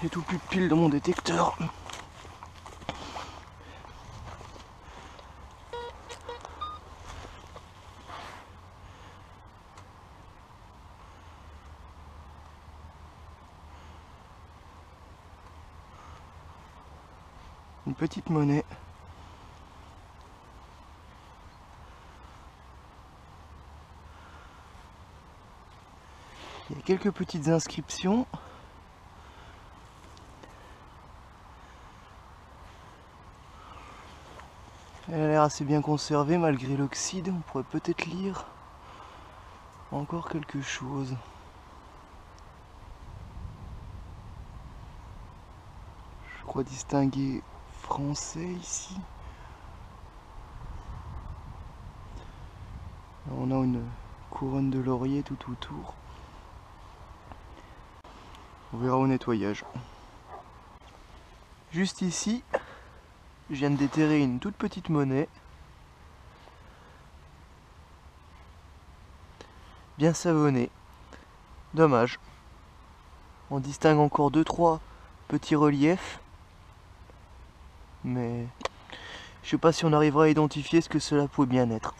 J'ai tout plus de piles dans mon détecteur. Une petite monnaie. Il y a quelques petites inscriptions. Elle a l'air assez bien conservée malgré l'oxyde. On pourrait peut-être lire encore quelque chose. Je crois distinguer français ici. On a une couronne de laurier tout autour. On verra au nettoyage. Juste ici, je viens de déterrer une toute petite monnaie. Bien savonnée. Dommage. On distingue encore 2-3 petits reliefs. Mais je sais pas si on arrivera à identifier ce que cela pouvait bien être.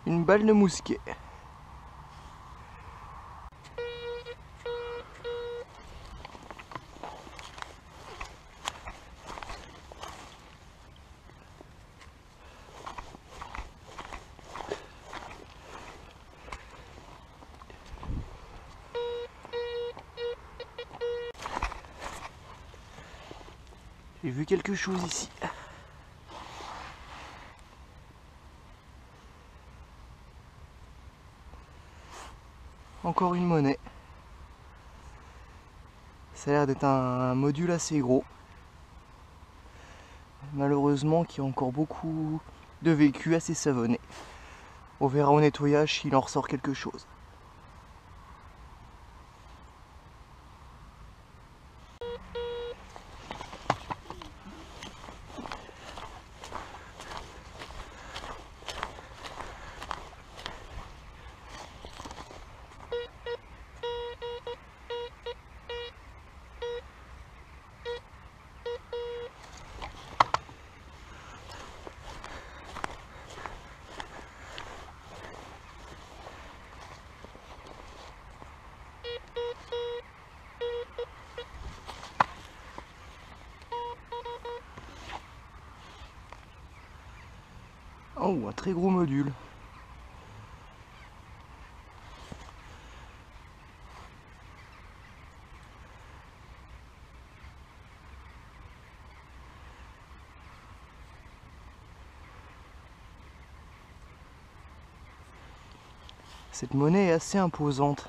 Une balle de mousquet. J'ai vu quelque chose ici. Encore une monnaie. Ça a l'air d'être un module assez gros. Malheureusement, qui a encore beaucoup de vécu, assez savonné. On verra au nettoyage s'il en ressort quelque chose. Oh, un très gros module. Cette monnaie est assez imposante.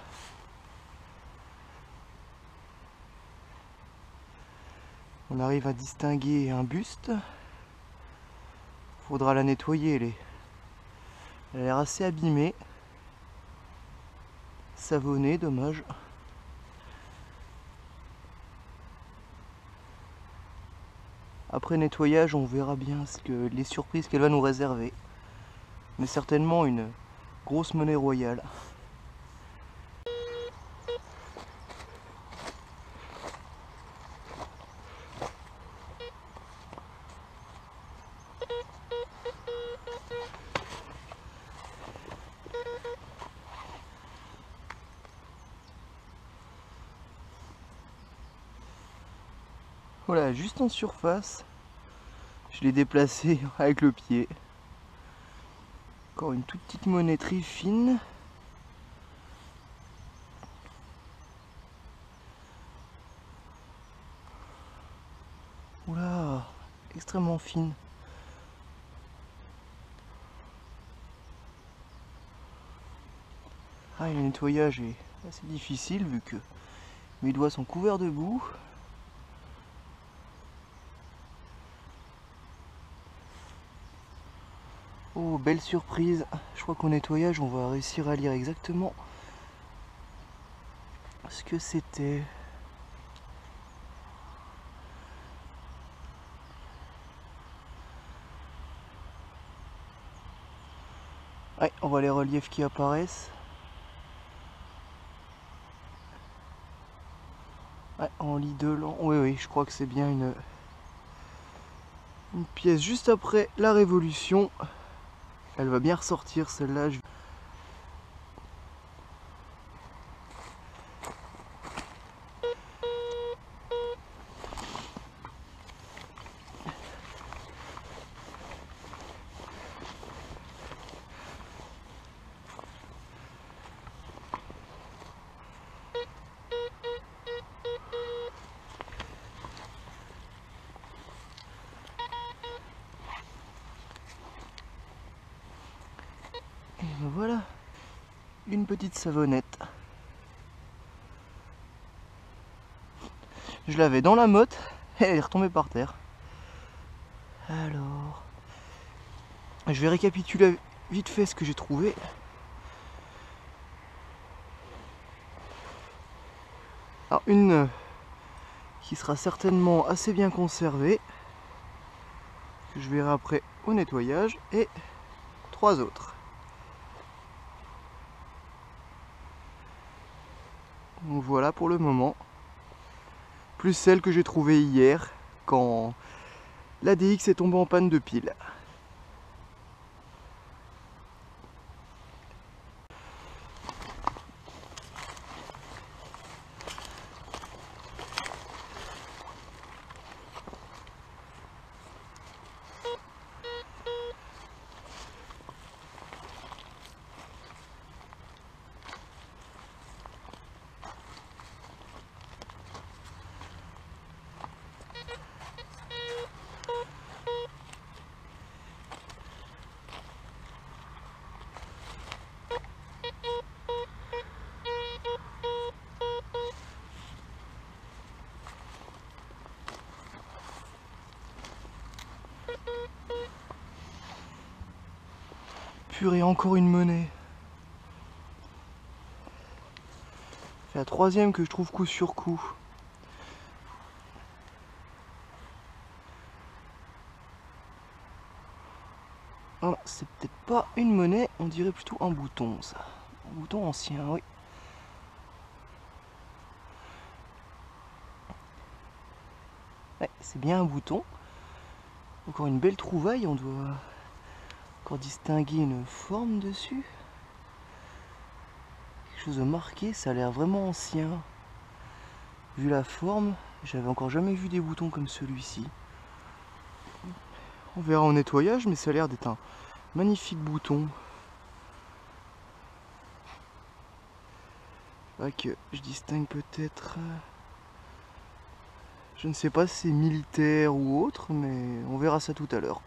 On arrive à distinguer un buste. Faudra la nettoyer. Elle a l'air assez abîmée. Savonnée, dommage. Après nettoyage, on verra bien les surprises qu'elle va nous réserver. Mais certainement une grosse monnaie royale. Voilà, juste en surface, je l'ai déplacé avec le pied. Encore une toute petite monnaie très fine. Oula, extrêmement fine. Ah, le nettoyage est assez difficile vu que mes doigts sont couverts de boue. Oh, belle surprise. Je crois qu'au nettoyage, on va réussir à lire exactement ce que c'était. Ouais, on voit les reliefs qui apparaissent. Ouais, on lit Delan. Oui, oui, je crois que c'est bien une pièce juste après la Révolution. Elle va bien ressortir celle-là. Et ben voilà, une petite savonnette. Je l'avais dans la motte et elle est retombée par terre. Alors, je vais récapituler vite fait ce que j'ai trouvé. Alors, une qui sera certainement assez bien conservée, que je verrai après au nettoyage, et 3 autres. Donc voilà pour le moment. Plus celle que j'ai trouvée hier quand la DX est tombée en panne de pile. Purée, encore une monnaie. C'est la troisième que je trouve coup sur coup. Ah, c'est peut-être pas une monnaie, on dirait plutôt un bouton, ça. Un bouton ancien, oui. Ouais, c'est bien un bouton. Encore une belle trouvaille, on doit encore distinguer une forme dessus. Quelque chose de marqué, ça a l'air vraiment ancien. Vu la forme, j'avais encore jamais vu des boutons comme celui-ci. On verra au nettoyage, mais ça a l'air d'être un magnifique bouton. Là que je distingue peut-être... Je ne sais pas si c'est militaire ou autre, mais on verra ça tout à l'heure.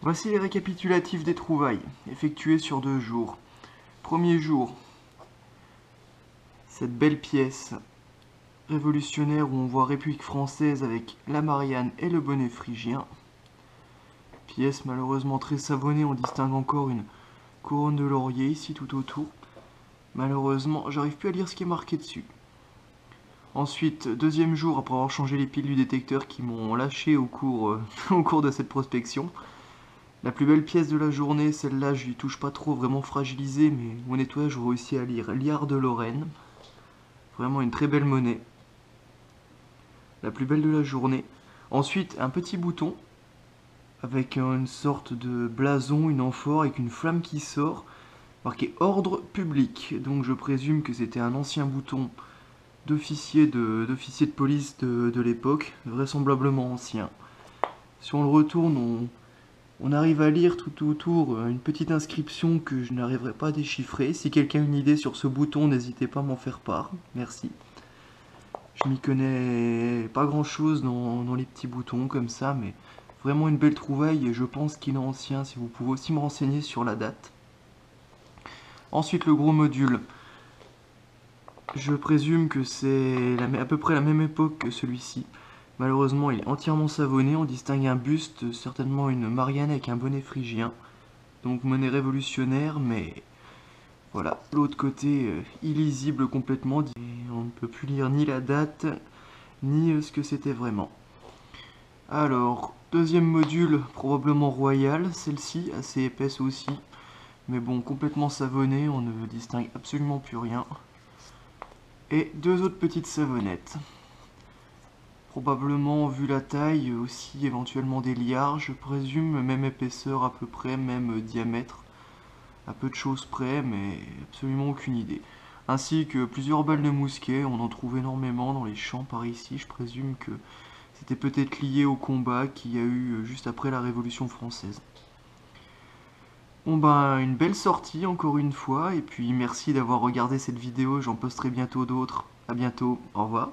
Voici les récapitulatifs des trouvailles, effectués sur 2 jours. Premier jour, cette belle pièce révolutionnaire où on voit République française avec la Marianne et le bonnet phrygien. Pièce malheureusement très savonnée, on distingue encore une couronne de laurier ici tout autour. Malheureusement, j'arrive plus à lire ce qui est marqué dessus. Ensuite, deuxième jour, après avoir changé les piles du détecteur qui m'ont lâché au cours de cette prospection. La plus belle pièce de la journée, celle-là, je lui touche pas trop, vraiment fragilisée, mais au nettoyage, j'ai réussi à lire Liard de Lorraine. Vraiment une très belle monnaie. La plus belle de la journée. Ensuite, un petit bouton avec une sorte de blason, une amphore avec une flamme qui sort, marqué ordre public. Donc je présume que c'était un ancien bouton d'officier de police de l'époque, vraisemblablement ancien. Si on le retourne, on arrive à lire tout autour une petite inscription que je n'arriverai pas à déchiffrer. Si quelqu'un a une idée sur ce bouton, n'hésitez pas à m'en faire part. Merci. Je m'y connais pas grand chose dans les petits boutons comme ça, mais vraiment une belle trouvaille et je pense qu'il est ancien, si vous pouvez aussi me renseigner sur la date. Ensuite, le gros module. Je présume que c'est à peu près la même époque que celui-ci. Malheureusement, il est entièrement savonné. On distingue un buste, certainement une Marianne avec un bonnet phrygien. Donc monnaie révolutionnaire, mais voilà. L'autre côté, illisible complètement. Et on ne peut plus lire ni la date, ni ce que c'était vraiment. Alors, deuxième module, probablement royal. Celle-ci, assez épaisse aussi. Mais bon, complètement savonnée, on ne distingue absolument plus rien. Et deux autres petites savonnettes. Probablement, vu la taille, aussi éventuellement des liards, je présume, même épaisseur à peu près, même diamètre, à peu de choses près, mais absolument aucune idée. Ainsi que plusieurs balles de mousquet, on en trouve énormément dans les champs par ici, je présume que c'était peut-être lié au combat qu'il y a eu juste après la Révolution française. Bon ben, une belle sortie encore une fois, et puis merci d'avoir regardé cette vidéo, j'en posterai bientôt d'autres. A bientôt, au revoir.